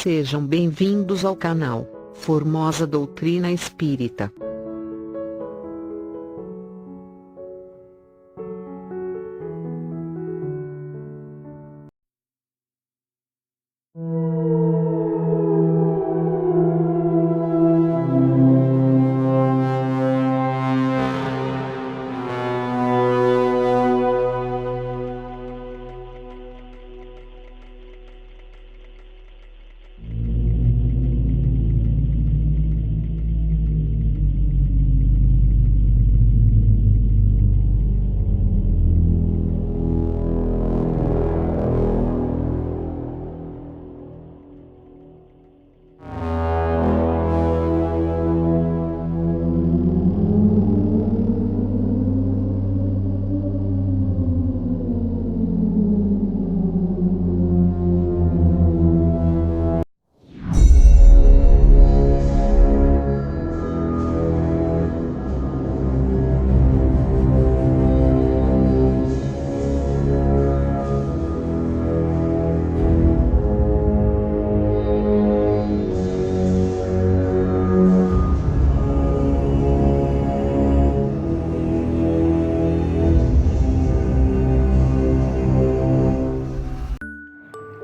Sejam bem-vindos ao canal Formosa Doutrina Espírita.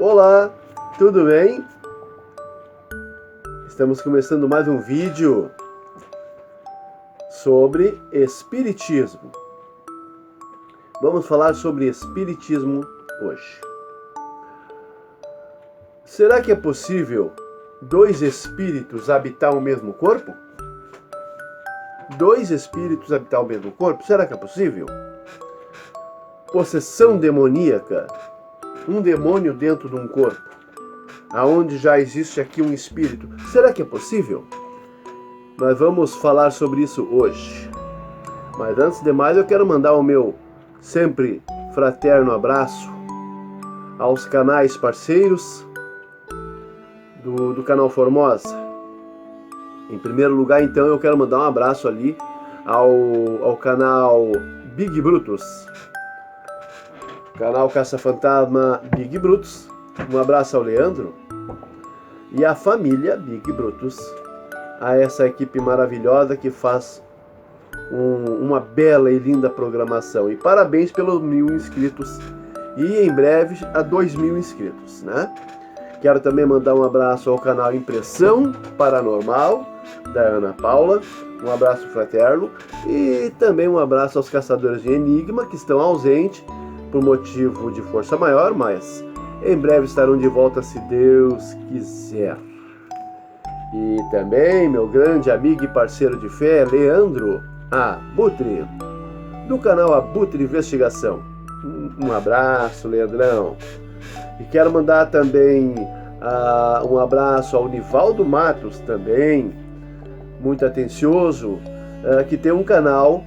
Olá, tudo bem? Estamos começando mais um vídeo sobre Espiritismo. Vamos falar sobre Espiritismo hoje. Será que é possível dois espíritos habitar o mesmo corpo? Dois espíritos habitar o mesmo corpo? Será que é possível? Possessão demoníaca. Um demônio dentro de um corpo, aonde já existe aqui um espírito. Será que é possível? Nós vamos falar sobre isso hoje. Mas antes de mais, eu quero mandar o meu sempre fraterno abraço aos canais parceiros do canal Formosa. Em primeiro lugar, então, eu quero mandar um abraço ali ao canal Big Brutus, canal Caça-Fantasma Big Brutus. Um abraço ao Leandro e à família Big Brutus, a essa equipe maravilhosa que faz uma bela e linda programação. E parabéns pelos 1000 inscritos e em breve a 2000 inscritos, né? Quero também mandar um abraço ao canal Impressão Paranormal da Ana Paula, um abraço fraterno, e também um abraço aos caçadores de Enigma que estão ausentes por motivo de força maior, mas em breve estarão de volta se Deus quiser. E também meu grande amigo e parceiro de fé, Leandro Abutre, do canal Abutre Investigação. Um abraço, Leandrão. E quero mandar também um abraço ao Nivaldo Matos, também, muito atencioso, que tem um canal,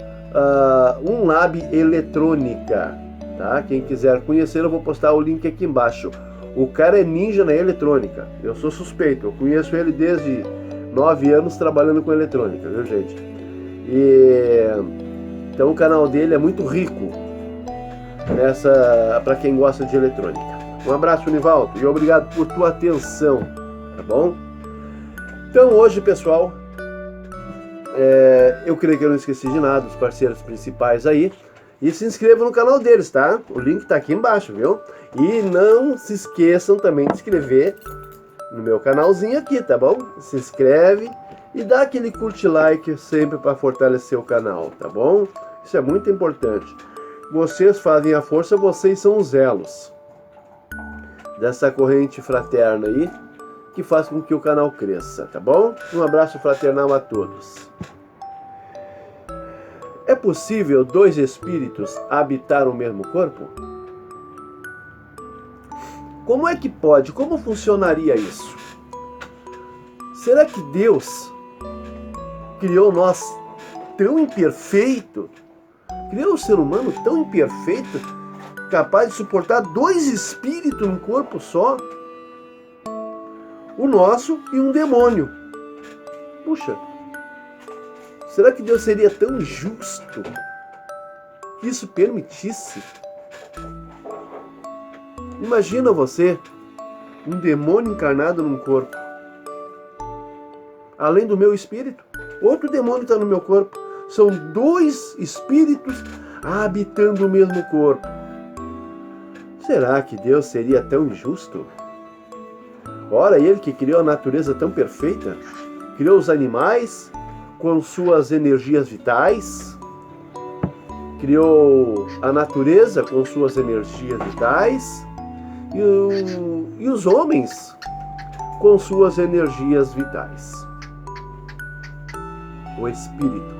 Um Lab Eletrônica. Tá? Quem quiser conhecer, eu vou postar o link aqui embaixo. O cara é ninja na eletrônica. Eu sou suspeito, eu conheço ele desde 9 anos trabalhando com eletrônica, viu, gente? Então o canal dele é muito rico para quem gosta de eletrônica. Um abraço, Nivaldo, e obrigado por tua atenção, tá bom? Então hoje, pessoal, eu creio que eu não esqueci de nada, os parceiros principais aí. E se inscrevam no canal deles, tá? O link tá aqui embaixo, viu? E não se esqueçam também de inscrever no meu canalzinho aqui, tá bom? Se inscreve e dá aquele curte like sempre para fortalecer o canal, tá bom? Isso é muito importante. Vocês fazem a força, vocês são os elos dessa corrente fraterna aí que faz com que o canal cresça, tá bom? Um abraço fraternal a todos. É possível dois espíritos habitar o mesmo corpo? Como é que pode? Como funcionaria isso? Será que Deus criou nós tão imperfeito? Criou o ser humano tão imperfeito, capaz de suportar dois espíritos num corpo só? O nosso e um demônio. Puxa! Será que Deus seria tão justo que isso permitisse? Imagina você um demônio encarnado num corpo. Além do meu espírito, outro demônio está no meu corpo. São dois espíritos habitando o mesmo corpo. Será que Deus seria tão injusto? Ora, Ele que criou a natureza tão perfeita, criou os animais com suas energias vitais, criou a natureza com suas energias vitais e os homens com suas energias vitais. O espírito.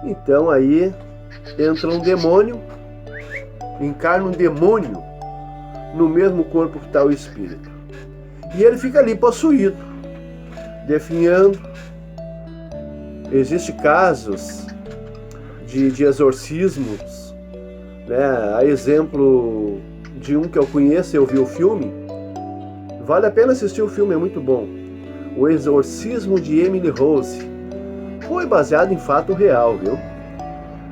Então aí entra um demônio, encarna um demônio no mesmo corpo que está o espírito. E ele fica ali possuído, definhando. Existem casos de exorcismos, né? A exemplo de um que eu conheço, eu vi o filme. Vale a pena assistir o filme, é muito bom. O Exorcismo de Emily Rose. Foi baseado em fato real, viu?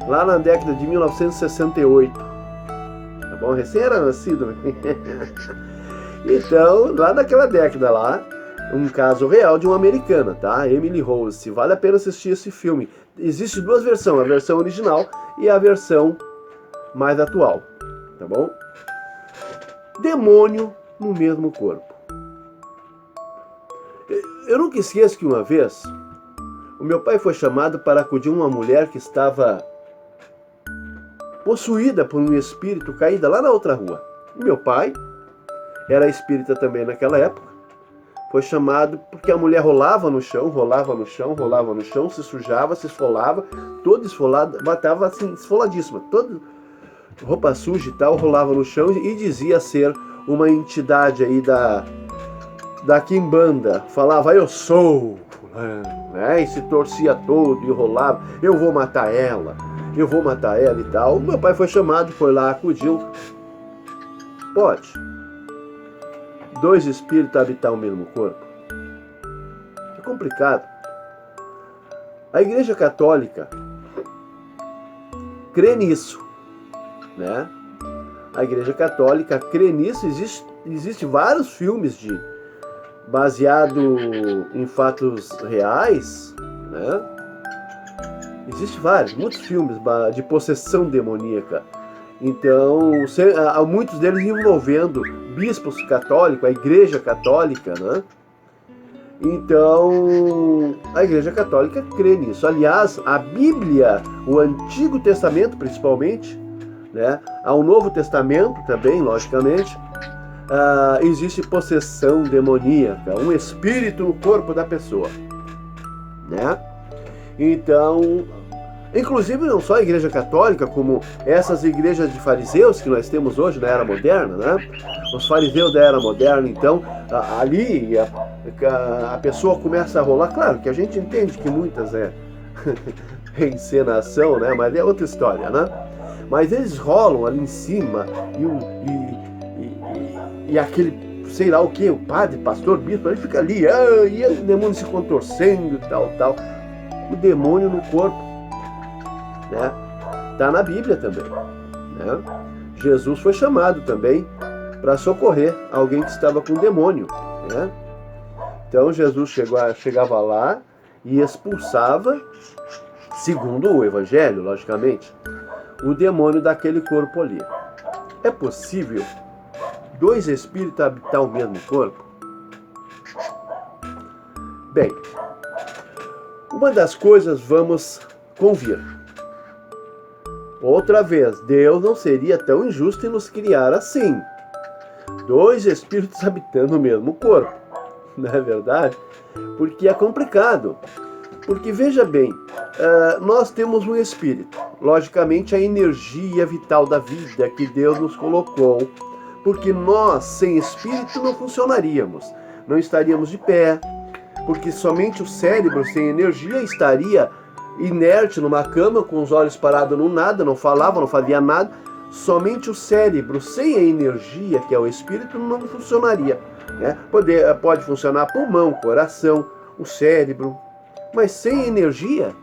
Lá na década de 1968. Tá bom? Recém era nascido, né? Então, lá naquela década lá, um caso real de uma americana, tá? Emily Rose. Vale a pena assistir esse filme. Existem duas versões, a versão original e a versão mais atual, tá bom? Demônio no mesmo corpo. Eu nunca esqueço que uma vez o meu pai foi chamado para acudir uma mulher que estava possuída por um espírito caída lá na outra rua. Meu pai era espírita também naquela época. Foi chamado porque a mulher rolava no chão, se sujava, se esfolava, toda esfolada, estava assim, esfoladíssima, toda roupa suja e tal, rolava no chão e dizia ser uma entidade aí da quimbanda. Falava, eu sou fulano, né? E se torcia todo e rolava, eu vou matar ela e tal. Meu pai foi chamado, foi lá, acudiu. Pode dois espíritos habitar o mesmo corpo? É complicado. A Igreja Católica crê nisso, né? A Igreja Católica crê nisso. Existe vários filmes baseado em fatos reais, né? Existem muitos filmes de possessão demoníaca. Então, muitos deles envolvendo bispos católicos, a Igreja Católica, né? Então, a Igreja Católica crê nisso. Aliás, a Bíblia, o Antigo Testamento principalmente, né? Ao Novo Testamento também, logicamente, existe possessão demoníaca, um espírito no corpo da pessoa, né? Então, inclusive não só a Igreja Católica, como essas igrejas de fariseus que nós temos hoje na Era Moderna, né? Os fariseus da Era Moderna, então, ali a pessoa começa a rolar. Claro que a gente entende que muitas é encenação, né? Mas é outra história, né? Mas eles rolam ali em cima e aquele, sei lá o que, o padre, pastor, bispo, ele fica ali, e o demônio se contorcendo, tal. O demônio no corpo, né? Tá na Bíblia também, né? Jesus foi chamado também para socorrer alguém que estava com demônio, né? Então Jesus chegava lá e expulsava, segundo o Evangelho, logicamente, o demônio daquele corpo ali. É possível dois espíritos habitar o mesmo corpo? Bem, uma das coisas vamos convir. Outra vez, Deus não seria tão injusto em nos criar assim. Dois espíritos habitando o mesmo corpo. Não é verdade? Porque é complicado. Porque veja bem, nós temos um espírito. Logicamente a energia vital da vida que Deus nos colocou. Porque nós, sem espírito, não funcionaríamos. Não estaríamos de pé. Porque somente o cérebro sem energia estaria inerte numa cama, com os olhos parados no nada, não falava, não fazia nada. Somente o cérebro sem a energia, que é o espírito, não funcionaria, né? Pode funcionar pulmão, coração, o cérebro, mas sem energia,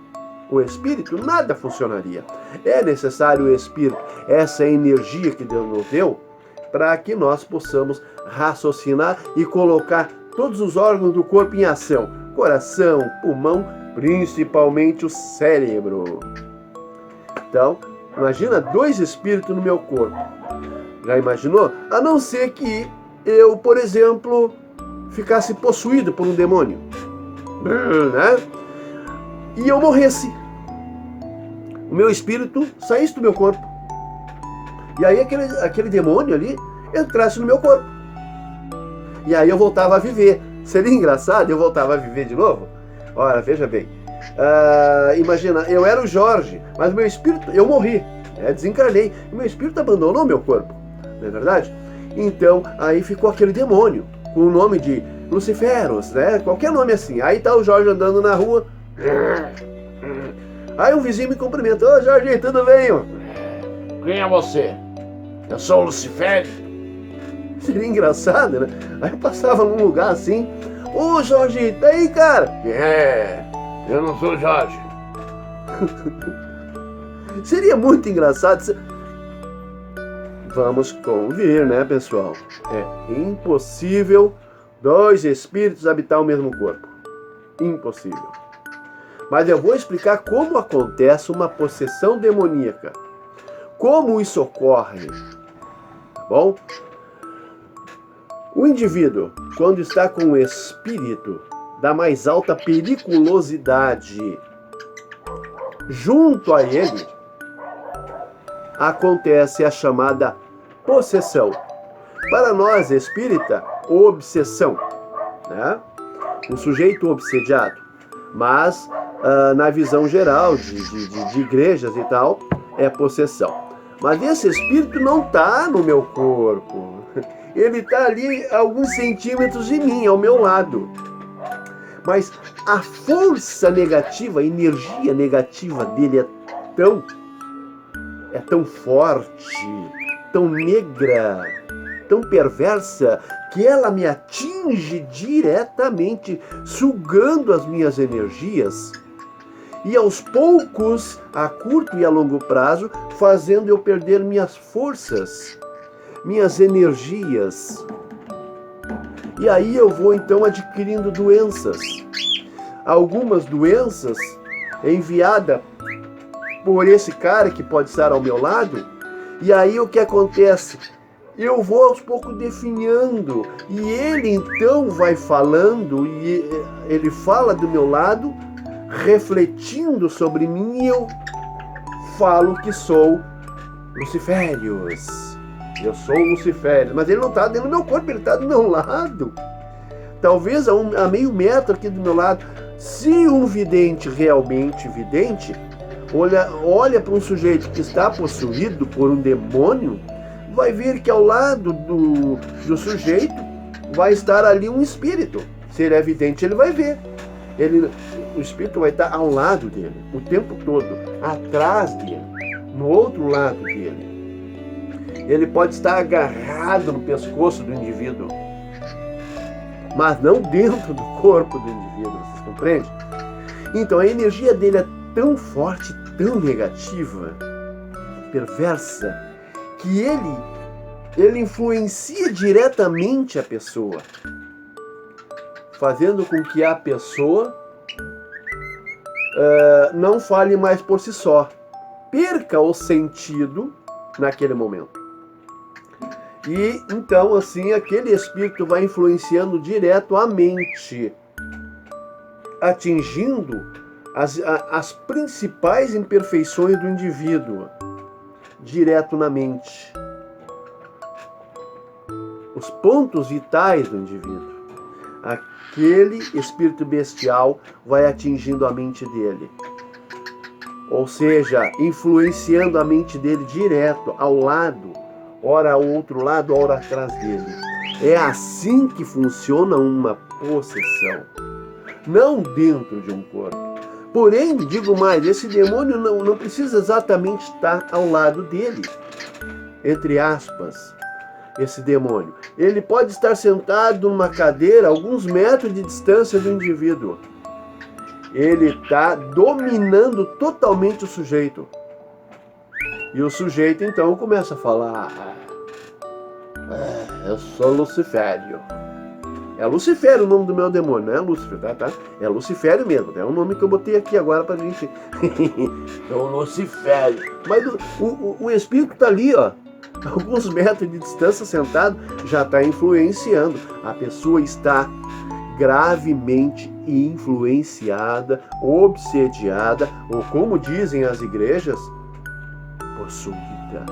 o espírito, nada funcionaria. É necessário o espírito, essa energia que Deus nos deu, para que nós possamos raciocinar e colocar todos os órgãos do corpo em ação. Coração, pulmão, principalmente o cérebro. Então, imagina 2 espíritos no meu corpo. Já imaginou? A não ser que eu, por exemplo, ficasse possuído por um demônio, né? E eu morresse. O meu espírito saísse do meu corpo. E aí aquele demônio ali entrasse no meu corpo. E aí eu voltava a viver. Seria engraçado, eu voltava a viver de novo? Ora, veja bem. Imagina, eu era o Jorge, mas meu espírito, eu morri, desencarnei. E meu espírito abandonou meu corpo, não é verdade? Então, aí ficou aquele demônio, com o nome de Luciferos, né? Qualquer nome assim. Aí tá o Jorge andando na rua. Aí um vizinho me cumprimenta. Ô Jorge, tudo bem? Quem é você? Eu sou o Lucifer. Seria engraçado, né? Aí eu passava num lugar assim. Ô Jorge, tá aí, cara? Eu não sou o Jorge. Seria muito engraçado. Vamos convir, né, pessoal? É impossível 2 espíritos habitar o mesmo corpo. Impossível. Mas eu vou explicar como acontece uma possessão demoníaca. Como isso ocorre. Tá bom? O indivíduo, quando está com um espírito da mais alta periculosidade junto a ele, acontece a chamada possessão. Para nós, espírita, obsessão, né? Um sujeito obsediado. Mas, na visão geral de igrejas e tal, é possessão. Mas esse espírito não está no meu corpo. Ele está ali a alguns centímetros de mim, ao meu lado. Mas a força negativa, a energia negativa dele é tão forte, tão negra, tão perversa, que ela me atinge diretamente, sugando as minhas energias e aos poucos, a curto e a longo prazo, fazendo eu perder minhas forças, minhas energias. E aí eu vou então adquirindo doenças. Algumas doenças enviadas por esse cara que pode estar ao meu lado. E aí o que acontece? Eu vou aos poucos definhando. E ele então vai falando, e ele fala do meu lado, refletindo sobre mim, e eu falo que sou Luciférios. Eu sou Luciférios, mas ele não está dentro do meu corpo, ele está do meu lado. Talvez a meio metro aqui do meu lado. Se um vidente, realmente vidente, olha para um sujeito que está possuído por um demônio, vai ver que ao lado do sujeito vai estar ali um espírito. Se ele é vidente, ele vai ver. O espírito vai estar ao lado dele, o tempo todo, atrás dele, no outro lado dele. Ele pode estar agarrado no pescoço do indivíduo, mas não dentro do corpo do indivíduo, vocês compreendem? Então a energia dele é tão forte, tão negativa, perversa, que ele influencia diretamente a pessoa, fazendo com que a pessoa não fale mais por si só, perca o sentido naquele momento. E então assim aquele espírito vai influenciando direto a mente, atingindo as principais imperfeições do indivíduo, direto na mente, os pontos vitais do indivíduo. Aquele espírito bestial vai atingindo a mente dele, ou seja, influenciando a mente dele direto, ao lado, ora ao outro lado, ora atrás dele. É assim que funciona uma possessão, não dentro de um corpo. Porém, digo mais, esse demônio não precisa exatamente estar ao lado dele, entre aspas, esse demônio. Ele pode estar sentado numa cadeira a alguns metros de distância do indivíduo. Ele está dominando totalmente o sujeito. E o sujeito então começa a falar: Eu sou Lucifério. É Lucifério o nome do meu demônio, não é Lúcifer, tá? É Lucifério mesmo, é o nome que eu botei aqui agora pra gente. É o Lucifério. Mas o espírito tá ali, ó, alguns metros de distância sentado, já tá influenciando. A pessoa está gravemente influenciada, obsediada, ou como dizem as igrejas, possuída.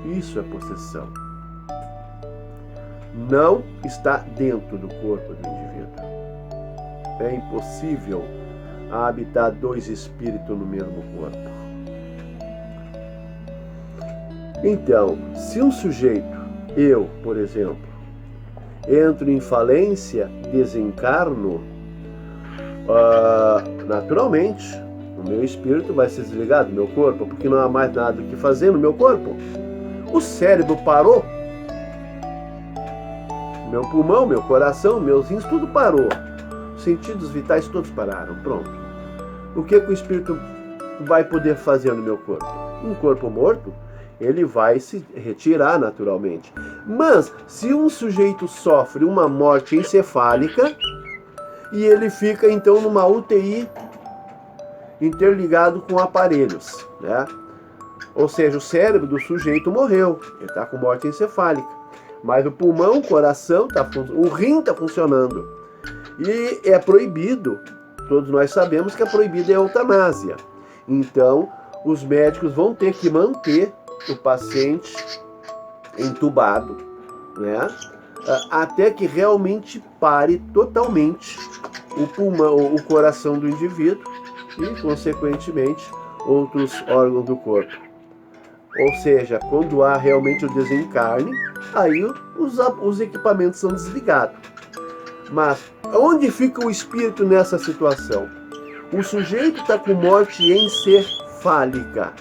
Isso é possessão. Não está dentro do corpo do indivíduo. É impossível habitar dois espíritos no mesmo corpo. Então, se um sujeito, eu, por exemplo, entro em falência, desencarno, naturalmente, o meu espírito vai se desligar do meu corpo, porque não há mais nada o que fazer no meu corpo. O cérebro parou. Meu pulmão, meu coração, meus rins, tudo parou. Os sentidos vitais todos pararam. Pronto. O que o espírito vai poder fazer no meu corpo? Um corpo morto, ele vai se retirar naturalmente. Mas, se um sujeito sofre uma morte encefálica, e ele fica então numa UTI interligado com aparelhos, né? Ou seja, o cérebro do sujeito morreu, ele está com morte encefálica. Mas o pulmão, o coração, o rim está funcionando. E é proibido, todos nós sabemos que é proibida a eutanásia. Então, os médicos vão ter que manter o paciente entubado, né? Até que realmente pare totalmente o pulmão, o coração do indivíduo e, consequentemente, outros órgãos do corpo. Ou seja, quando há realmente o desencarne, aí os equipamentos são desligados. Mas onde fica o espírito nessa situação? O sujeito está com morte encefálica.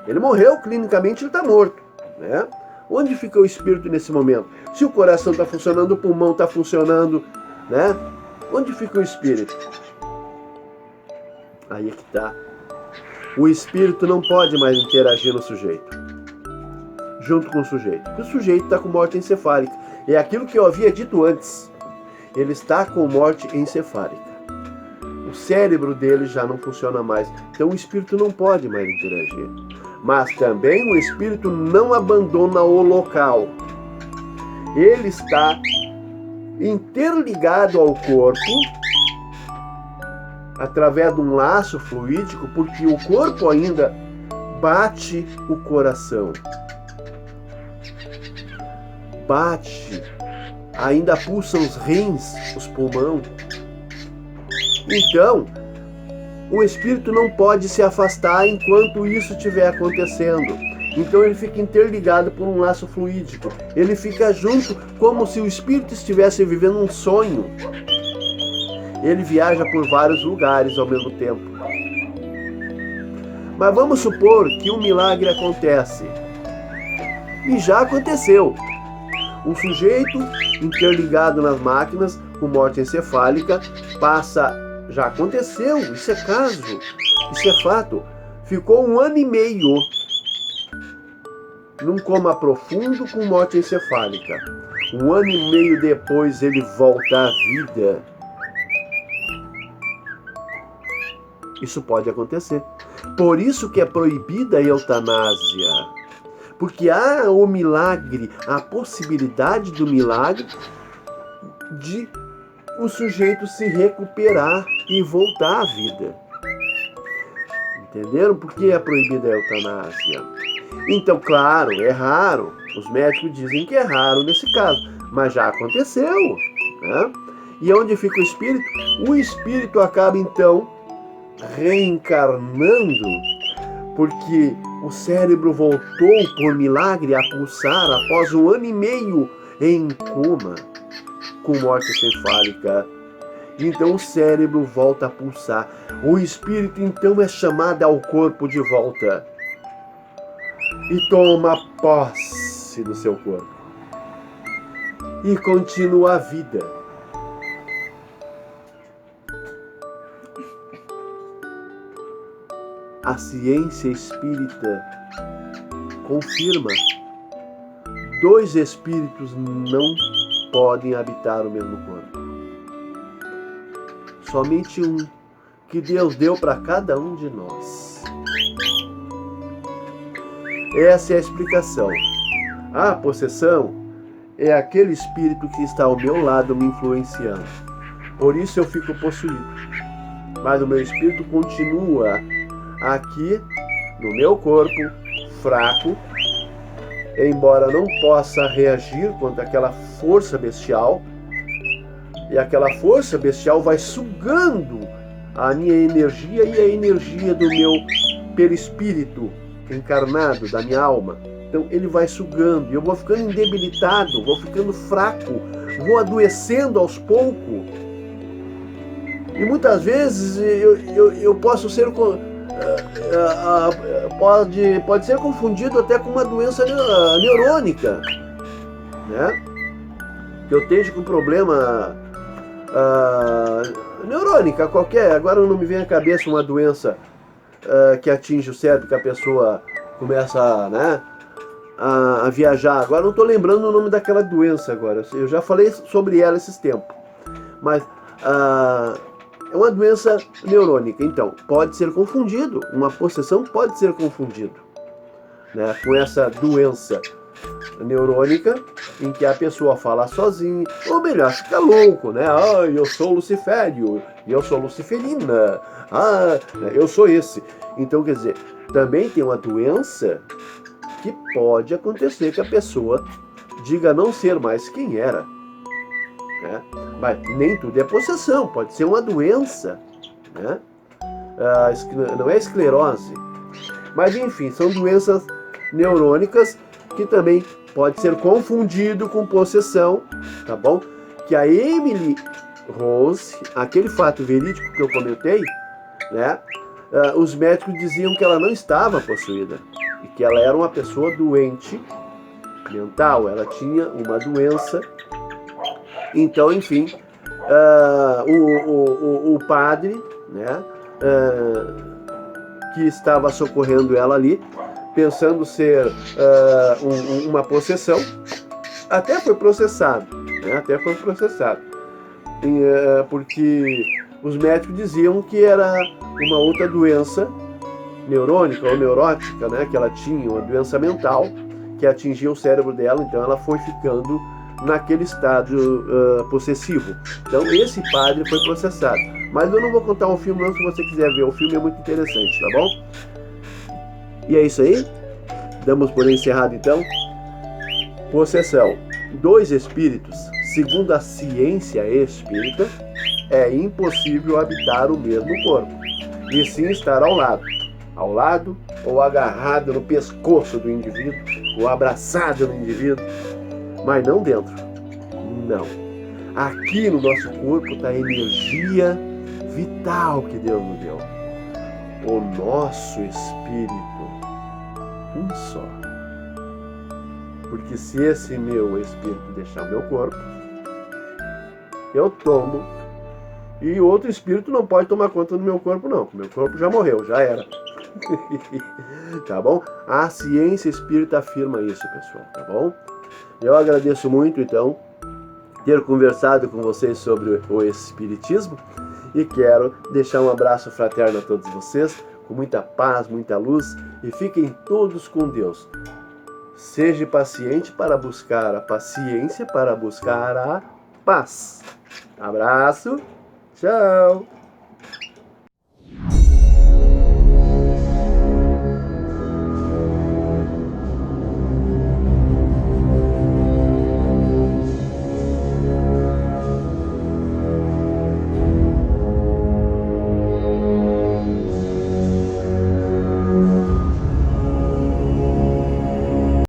Ele morreu, clinicamente ele está morto, né? Onde fica o espírito nesse momento? Se o coração está funcionando, o pulmão está funcionando, né? Onde fica o espírito? Aí é que está. O espírito não pode mais interagir no sujeito, junto com o sujeito. Porque o sujeito está com morte encefálica. É aquilo que eu havia dito antes. Ele está com morte encefálica. O cérebro dele já não funciona mais. Então o espírito não pode mais interagir. Mas também o espírito não abandona o local. Ele está interligado ao corpo através de um laço fluídico, porque o corpo ainda bate o coração. Bate, ainda pulsam os rins, os pulmões. Então, o espírito não pode se afastar enquanto isso estiver acontecendo. Então ele fica interligado por um laço fluídico. Ele fica junto como se o espírito estivesse vivendo um sonho. Ele viaja por vários lugares ao mesmo tempo. Mas vamos supor que um milagre acontece. E já aconteceu. Um sujeito interligado nas máquinas com morte encefálica passa... Já aconteceu, isso é caso, isso é fato. Ficou 1 ano e meio num coma profundo com morte encefálica. 1 ano e meio depois ele volta à vida. Isso pode acontecer. Por isso que é proibida a eutanásia. Porque há o milagre, a possibilidade do milagre de o sujeito se recuperar e voltar à vida. Entenderam? Por que é proibida a eutanásia? Então, claro, é raro. Os médicos dizem que é raro nesse caso. Mas já aconteceu, né? E onde fica o espírito? O espírito acaba, então, reencarnando, porque o cérebro voltou, por milagre, a pulsar após 1 ano e meio em coma, com morte encefálica. Então o cérebro volta a pulsar. O espírito então é chamado ao corpo de volta e toma posse do seu corpo e continua a vida. A ciência espírita confirma dois espíritos não podem habitar o mesmo corpo. Somente um, que Deus deu para cada um de nós. Essa é a explicação. A possessão é aquele espírito que está ao meu lado me influenciando. Por isso eu fico possuído. Mas o meu espírito continua aqui no meu corpo, fraco, embora não possa reagir contra aquela força bestial. E aquela força bestial vai sugando a minha energia e a energia do meu perispírito encarnado, da minha alma. Então ele vai sugando, e eu vou ficando debilitado, vou ficando fraco, vou adoecendo aos poucos. E muitas vezes eu posso ser pode ser confundido até com uma doença neurônica, né? Que eu esteja com problema neurônica qualquer. Agora não me vem à cabeça uma doença que atinge o cérebro, que a pessoa começa, né, a viajar. Agora não estou lembrando o nome daquela doença agora. Eu já falei sobre ela esses tempos. Mas é uma doença neurônica. Então, pode ser confundido. Uma possessão pode ser confundido, né, com essa doença neurônica, em que a pessoa fala sozinha, ou melhor, fica louco, né? Ah, eu sou lucifério, eu sou luciferina, eu sou esse. Então, quer dizer, também tem uma doença que pode acontecer que a pessoa diga não ser mais quem era, né? Mas nem tudo é possessão, pode ser uma doença, né? Não é esclerose. Mas enfim, são doenças neurônicas que também pode ser confundido com possessão, tá bom? Que a Emily Rose, aquele fato verídico que eu comentei, né? Os médicos diziam que ela não estava possuída e que ela era uma pessoa doente mental, ela tinha uma doença. Então, enfim, o padre, né, que estava socorrendo ela ali, pensando ser uma possessão, até foi processado, né? Até foi processado, porque os médicos diziam que era uma outra doença neurônica ou neurótica, né? Que ela tinha uma doença mental que atingia o cérebro dela, então ela foi ficando naquele estágio possessivo. Então esse padre foi processado. Mas eu não vou contar o filme não, se você quiser ver. O filme é muito interessante, tá bom? E é isso aí. Damos por encerrado então. Possessão. Dois espíritos, segundo a ciência espírita, é impossível habitar o mesmo corpo, e sim estar ao lado ou agarrado no pescoço do indivíduo, ou abraçado no indivíduo, mas não dentro. Não. Aqui no nosso corpo está a energia vital que Deus nos deu. O nosso espírito, um só. Porque se esse meu espírito deixar o meu corpo, eu tomo. E outro espírito não pode tomar conta do meu corpo, não. Meu corpo já morreu, já era. Tá bom? A ciência espírita afirma isso, pessoal, tá bom? Eu agradeço muito, então, ter conversado com vocês sobre o espiritismo e quero deixar um abraço fraterno a todos vocês, com muita paz, muita luz, e fiquem todos com Deus. Seja paciente para buscar a paciência, para buscar a paz. Abraço, tchau!